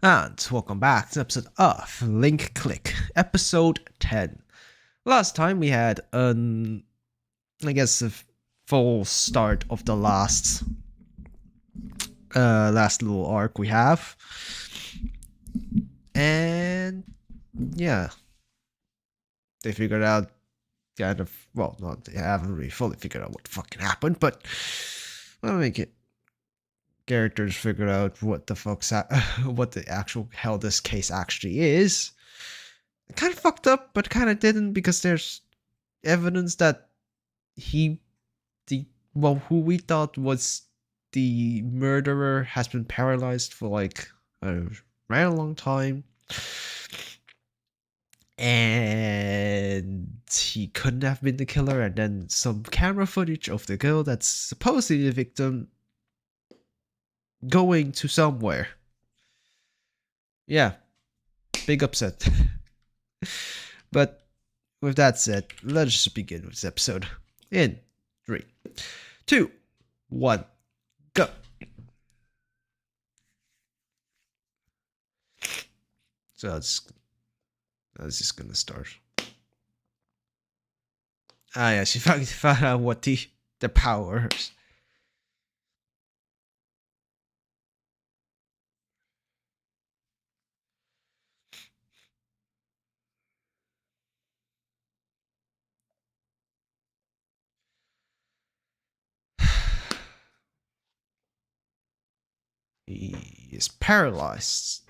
And welcome back to episode of Link Click, episode 10. Last time we had I guess a full start of the last little arc we have. And yeah, they figured out they haven't really fully figured out what fucking happened, but I'll make it characters figure out what the what the actual hell this case actually is. Kind of fucked up, but kind of didn't, because there's evidence that who we thought was the murderer has been paralyzed for like a very long time, and he couldn't have been the killer. And then some camera footage of the girl that's supposedly the victim going to somewhere. Yeah, big upset. But with that said, let's just begin with this episode in 3, 2, 1, go. So that's just gonna start. Yeah, she found out what the powers. He is paralyzed.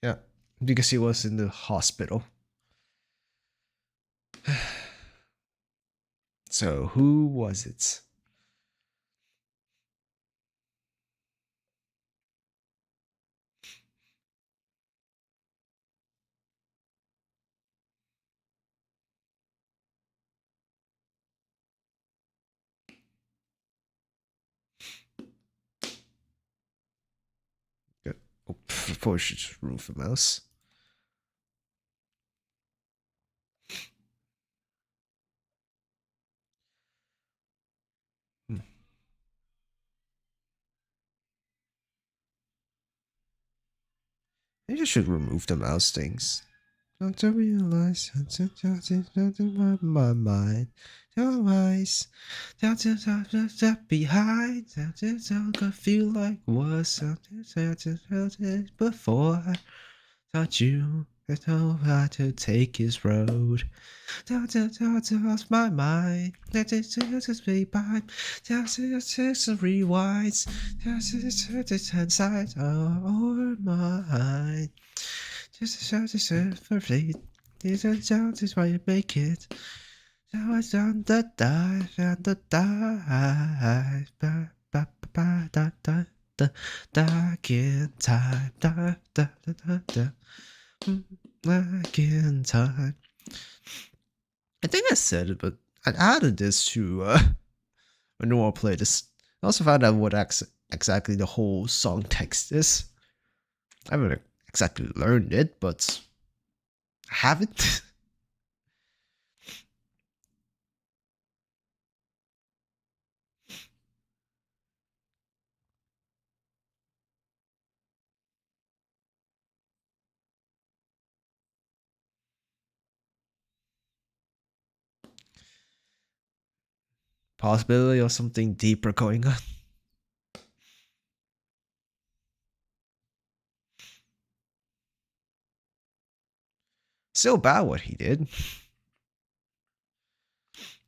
Yeah, because he was in the hospital. So who was it? Good. Oh, before we should remove the mouse. I just should remove the mouse things. Not to realize in my mind. Your eyes, down to behind. Don't feel like was something before. Thought you know how to take his road. Down my mind. Let it just be by. Down to rewinds. Down to inside our mind. Just a shout to serve for fleet. These are sounds is why you make it. Now I found the dive, found the dive. Back in time. Back in time. I think I said it, but I added this to when I play this. I also found out what exactly the whole song text is. I haven't exactly learned it, but I haven't. Possibility of something deeper going on. Still bad what he did.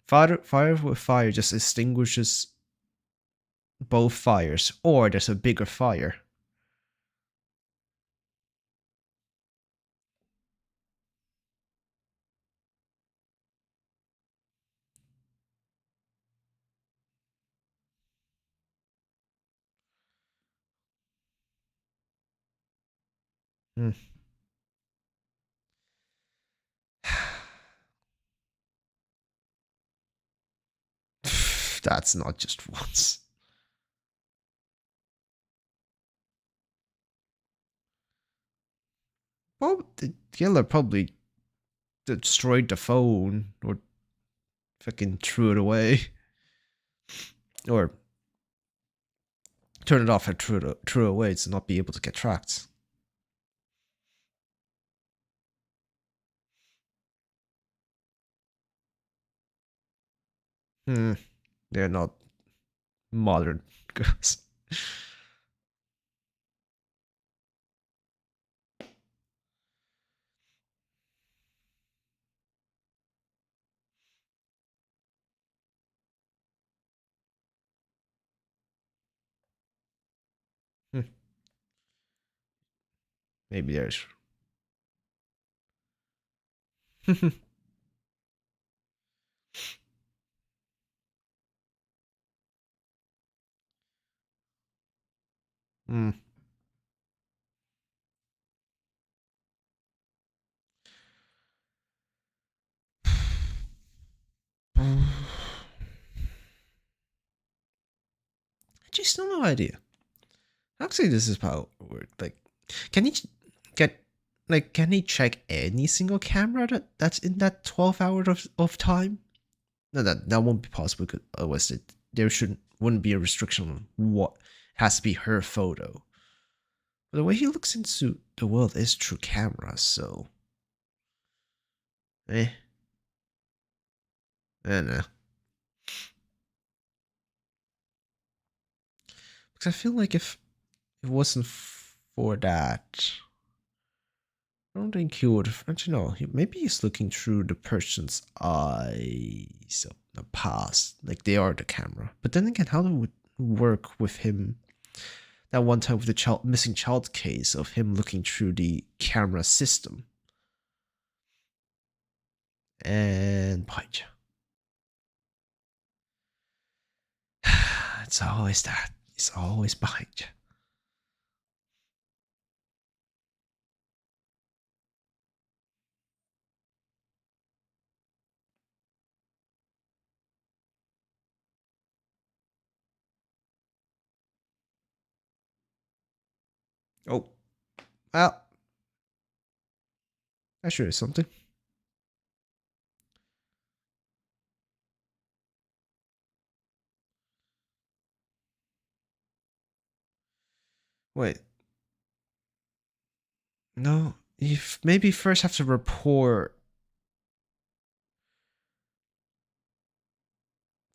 Fire with fire just extinguishes both fires, or there's a bigger fire. Hmm. if that's not just once. Well, the killer probably destroyed the phone or fucking threw it away. Or turn it off and threw it away to not be able to get tracked. Hmm, they're not modern girls. Hmm, maybe there's. Hmm. I just no idea. Actually, this is how it works. Like, can he get like can he check any single camera that's in that 12 hours of time? No, that won't be possible because otherwise there wouldn't be a restriction on what has to be her photo. But the way he looks into the world is through camera, so eh, I don't know. Because I feel like if it wasn't for that, I don't think he would. Actually, no. Maybe he's looking through the person's eyes of the past, like they are the camera. But then again, how would it work with him? That one time with the missing child case of him looking through the camera system and behind you. It's always that. It's always behind you. Oh, well, that sure is something. Wait, no. You maybe first have to report.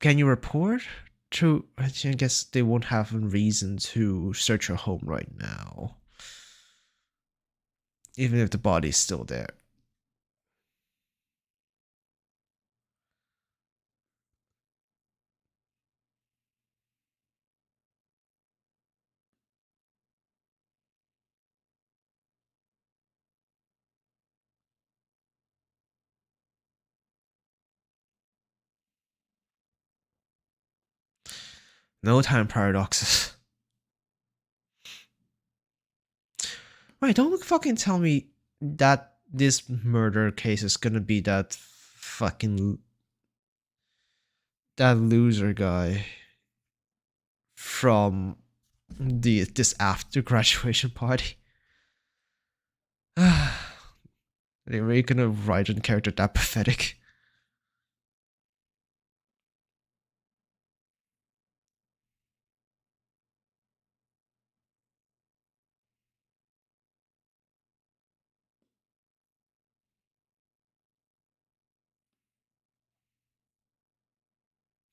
Can you report to? I guess they won't have a reason to search your home right now, even if the body's still there. No time paradoxes. Wait, don't fucking tell me that this murder case is gonna be that loser guy from this after graduation party. Are they really gonna write a character that pathetic?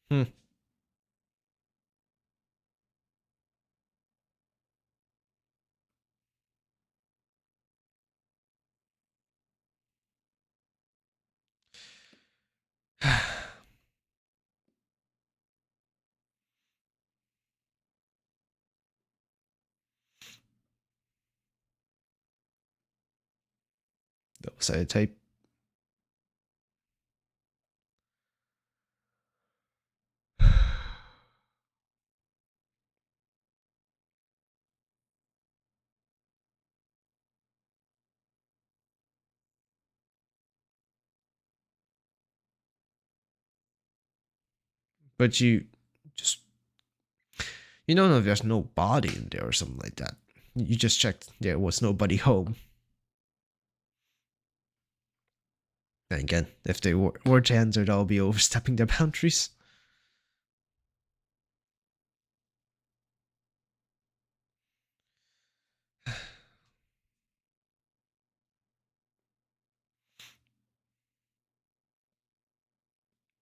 Hmm. Double sided tape. But you You don't know if there's no body in there or something like that. You just checked there was nobody home. And again, if they were to enter, that'll be overstepping their boundaries.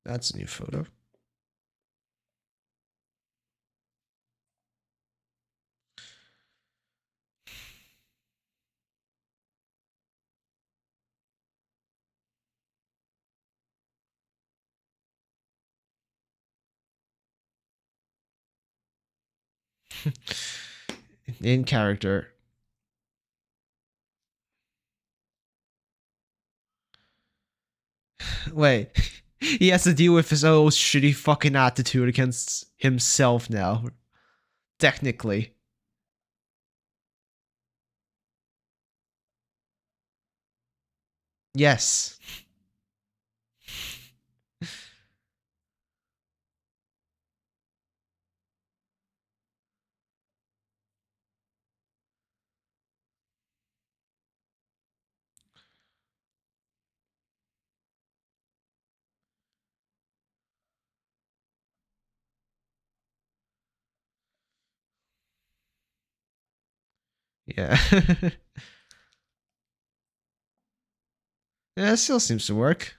That's a new photo. In character. Wait, he has to deal with his own shitty fucking attitude against himself now. Technically. Yes. Yeah. Yeah, it still seems to work.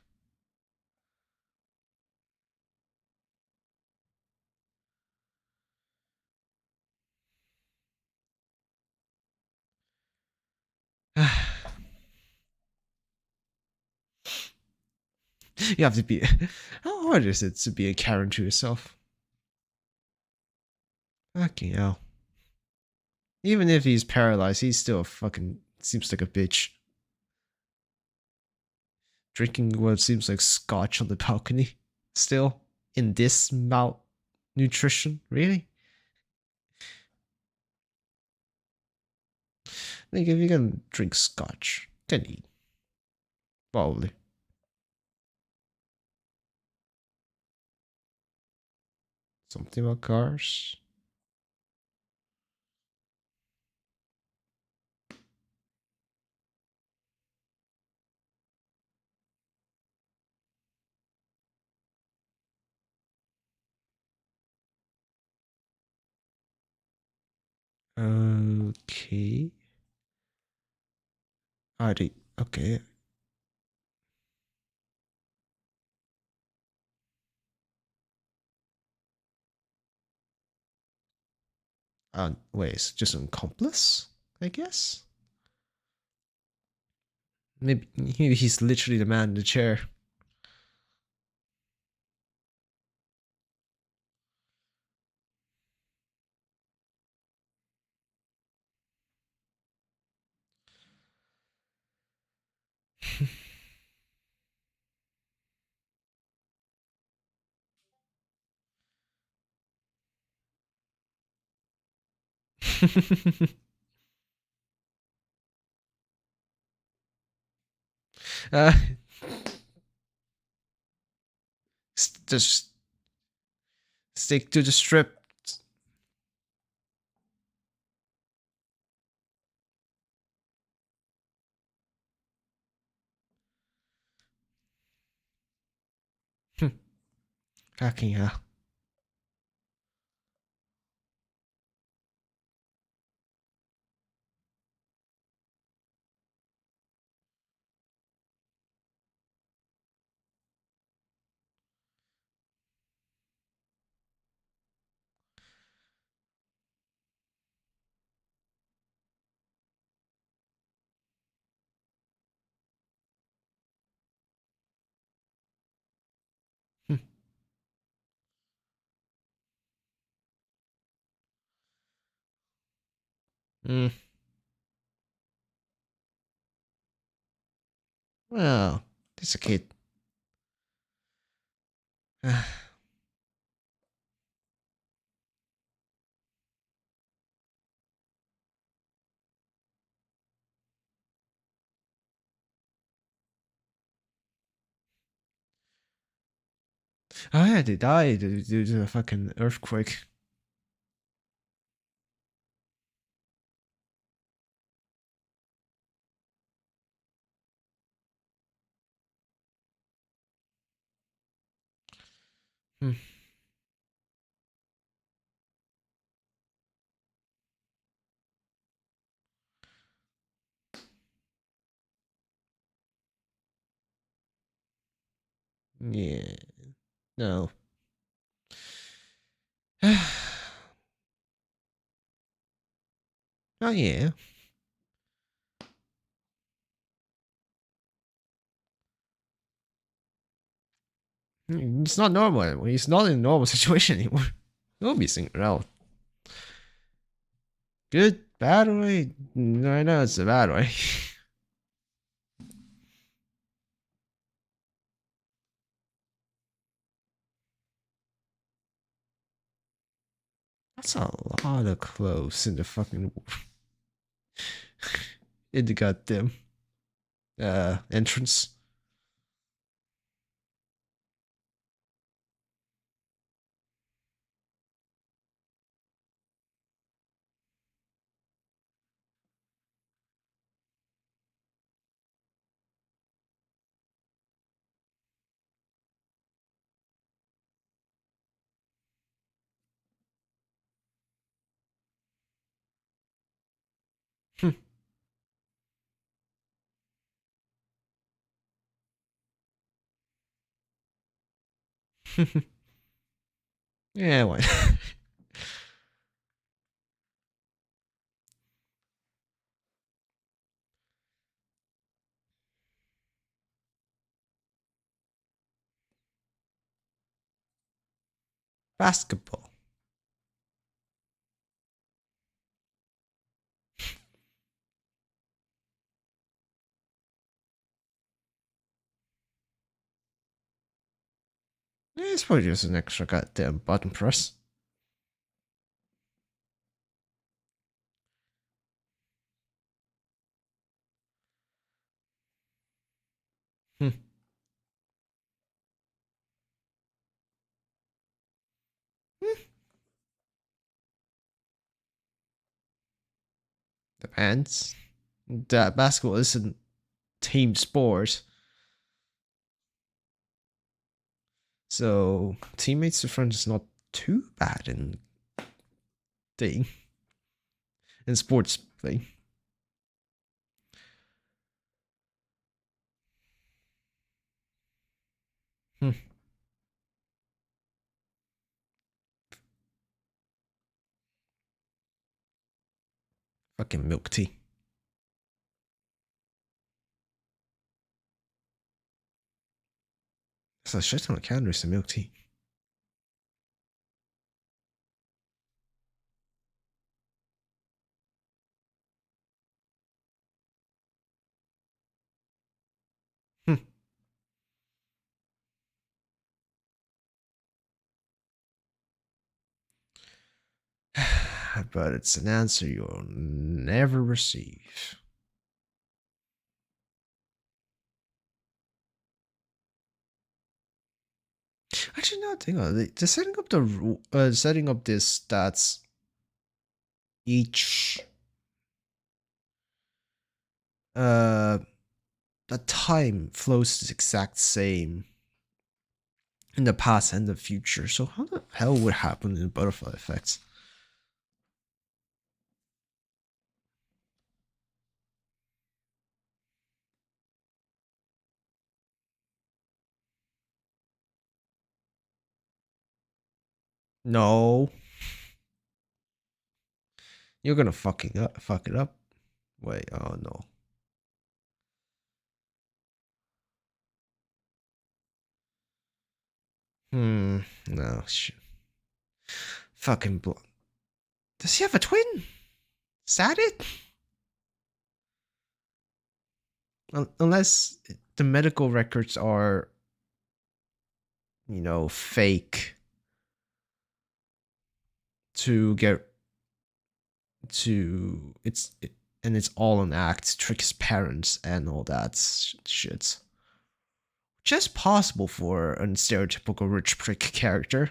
You have to be. How hard is it to be a Karen to yourself? Fucking hell. Even if he's paralyzed, he's still fucking seems like a bitch. Drinking what seems like scotch on the balcony. Still in this malnutrition, really? Like if you can drink scotch, can eat probably. Something about cars. Okay. Alrighty. Okay. Wait, it's just an accomplice, I guess. Maybe he's literally the man in the chair. uh, just stick to the strip. Fucking hell. Mm. Well, it's a kid. Oh yeah, they died due to a fucking earthquake. Hmm. Yeah. No. Oh yeah. It's not normal. He's not in a normal situation anymore. He'll be singing around. Good, bad way. I know it's a bad way. That's a lot of clothes in the fucking in the goddamn entrance. Yeah, why? Basketball. Yeah, it's probably just an extra goddamn button press. Hmm. Depends. That basketball isn't team sport, so teammates difference is not too bad in thing in sports thing. Hmm. Fucking milk tea. It's a shit ton of calories in milk tea. Hmm. But it's an answer you'll never receive. Actually, no, think of it. The setting up setting up this stats each uh the time flows the exact same in the past and the future. So how the hell would happen in butterfly effects? No, you're gonna fuck it up. Wait, oh no. No, shit. Fucking Does he have a twin? Is that it? Unless the medical records are, fake to get to and it's all an act to trick his parents and all that shit. Just possible for a stereotypical rich prick character.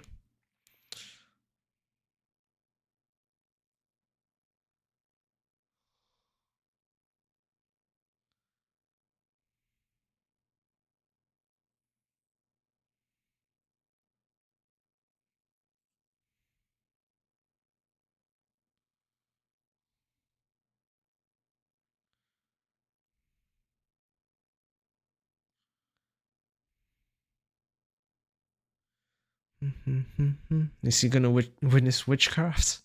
Is he gonna witness witchcraft?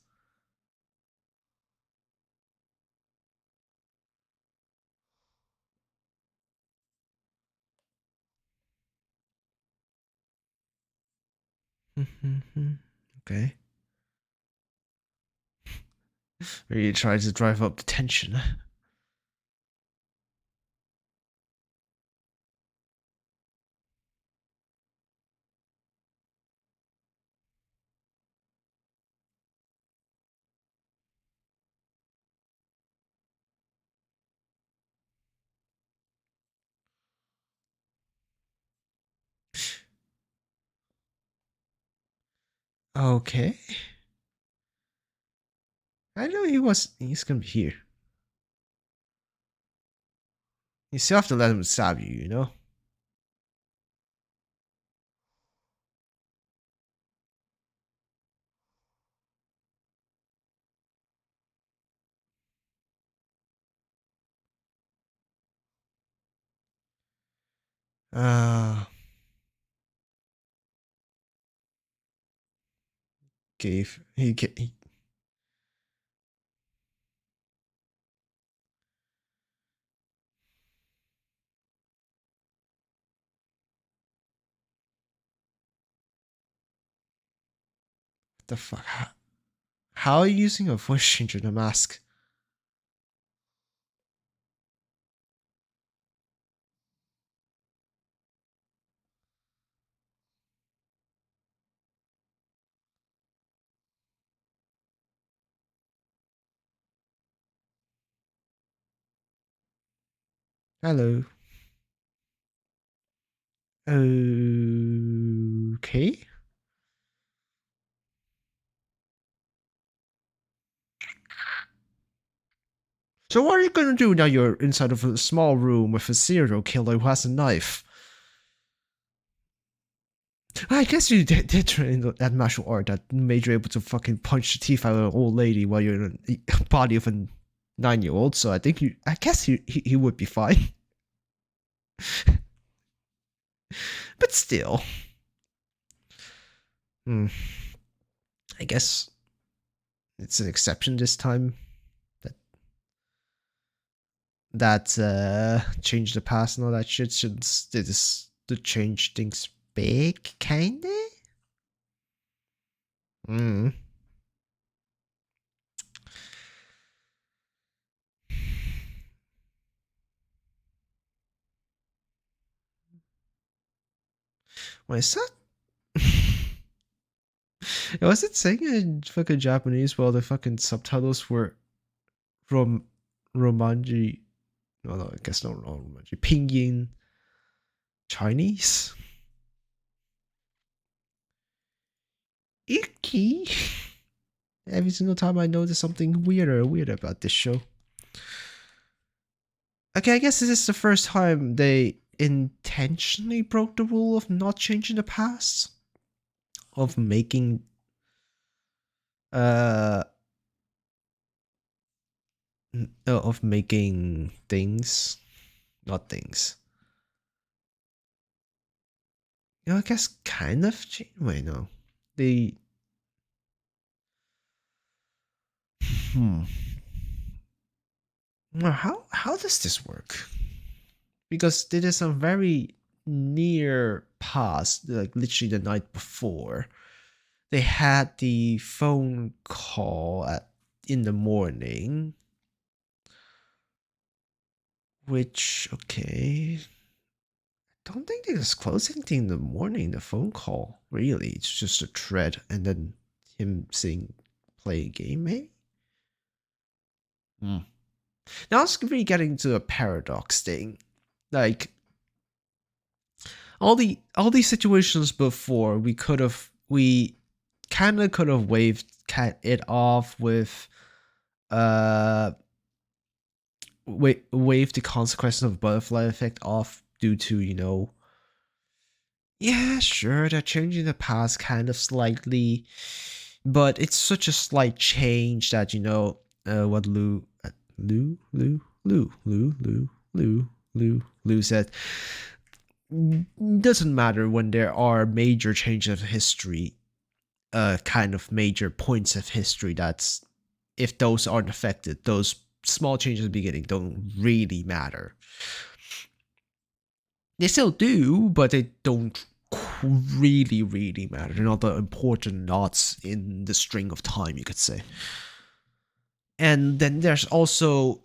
Okay. Really tries to drive up the tension. Okay. I know he's gonna be here. You still have to let him stab you, you know? Uh gave he the fuck? How are you using a voice changer in a mask? Hello. Okay. So what are you gonna do now you're inside of a small room with a serial killer who has a knife? I guess you did train that martial art that made you able to fucking punch the teeth out of an old lady while you're in the body of a 9-year-old. So I guess he would be fine. But still, I guess it's an exception this time. That change the past and all that shit should to change things big, kinda. Mm. What is that? Was it saying in fucking Japanese while the fucking subtitles were from Romanji? No, I guess not Romanji. Pinyin Chinese? Icky. Every single time I notice something weird about this show. Okay, I guess this is the first time they intentionally broke the rule of not changing the past. Of making uh of making things, not things. You know, I guess kind of. Wait, no, they. Hmm. Well, how does this work? Because there is some very near past, like literally the night before, they had the phone call in the morning, which okay. Don't think they disclose anything in the morning, the phone call. Really, it's just a thread and then him saying play a game, maybe? Hmm. Now it's really getting to a paradox thing. Like all these situations before, we kinda could have waved it off with uh wave the consequences of butterfly effect off due to, you know, yeah, sure, they're changing the past kind of slightly, but it's such a slight change that, you know, what Lou said. doesn't matter when there are major changes of history, kind of major points of history that's, if those aren't affected, those small changes at the beginning don't really matter. They still do, but they don't really matter. They're not the important knots in the string of time, you could say. And then there's also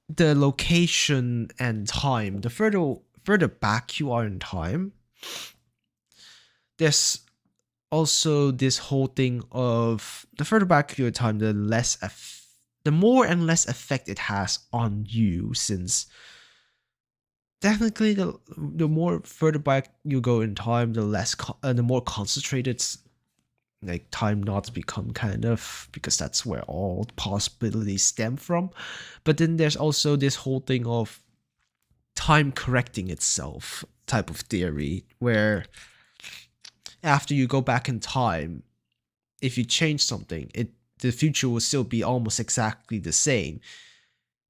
the location and time. The further back you are in time, there's also this whole thing of the further back you are in time, the more and less effect it has on you, since technically the more further back you go in time, the more concentrated like time knots become, kind of, because that's where all possibilities stem from. But then there's also this whole thing of time correcting itself type of theory, where after you go back in time, if you change something, the future will still be almost exactly the same,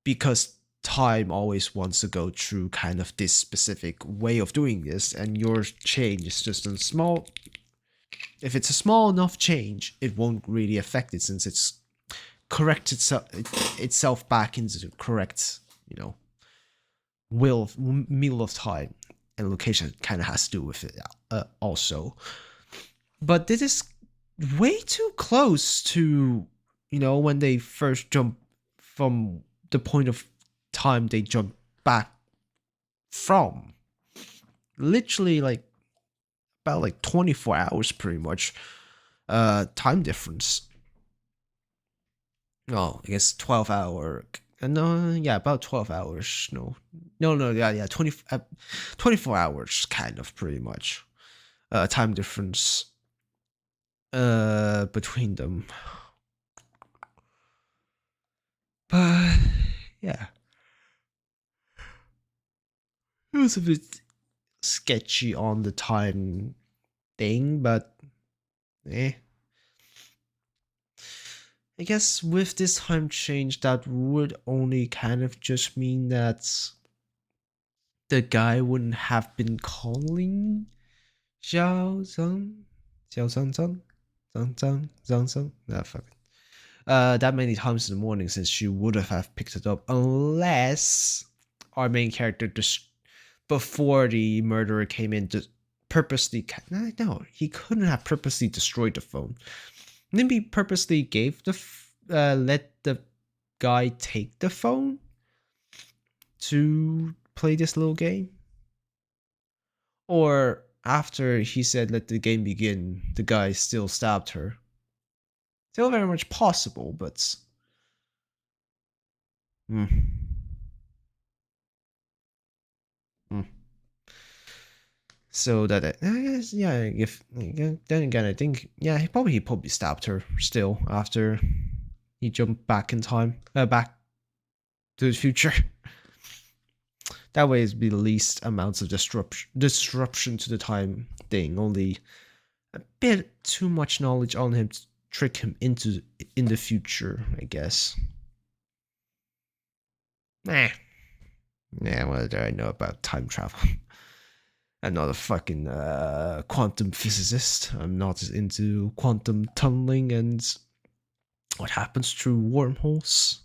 because time always wants to go through kind of this specific way of doing this, and your change is just a small. If it's a small enough change, it won't really affect it, since it's correct itself back into the correct, middle of time, and location kind of has to do with it also. But this is way too close to, when they first jump from the point of time they jump back from. Literally, about 24 hours, pretty much. Time difference. Oh, I guess 12 hour. No, yeah, about 12 hours. No, yeah, 24 hours, kind of, pretty much. Time difference between them. But yeah, it was a bit sketchy on the time thing, but I guess with this time change, that would only kind of just mean that the guy wouldn't have been calling Zhang. That many times in the morning, since she would have picked it up, unless our main character just before the murderer came in to purposely. No, he couldn't have purposely destroyed the phone. Maybe purposely gave let the guy take the phone to play this little game, or after he said let the game begin, the guy still stabbed her. Still very much possible, but So that I guess, yeah. If then again, I think, yeah, he probably stabbed her still after he jumped back in time, back to the future. That way, it'd be the least amounts of disruption to the time thing. Only a bit too much knowledge on him to trick him in the future, I guess. Yeah, what do I know about time travel? I'm not a fucking quantum physicist. I'm not into quantum tunneling and what happens through wormholes.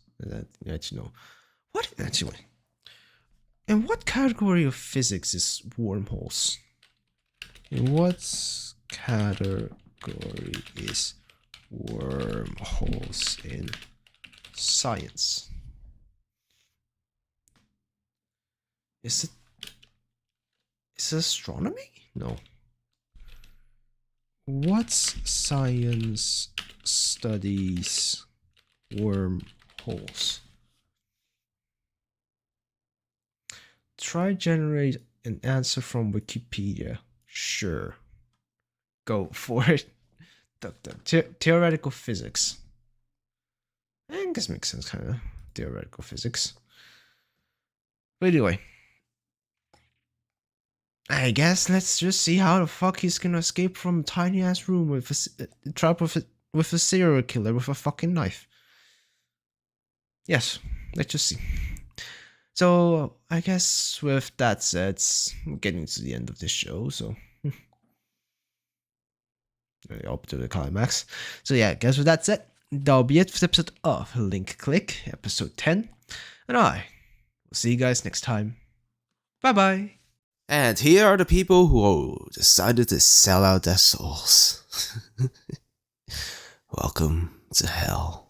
What actually? In what category of physics is wormholes? In what category is wormholes in science? Is it astronomy? No. What science studies wormholes? Try generate an answer from Wikipedia. Sure. Go for it. Theoretical physics. I guess makes sense, kind of. Theoretical physics. But anyway, I guess let's just see how the fuck he's gonna escape from a tiny ass room with a trap with a serial killer with a fucking knife. Yes, let's just see. So I guess with that said, we're getting to the end of this show, so up to the climax. So yeah, I guess with that said, that'll be it for this episode of Link Click, episode 10. And I will see you guys next time. Bye bye. And here are the people who decided to sell out their souls. Welcome to hell.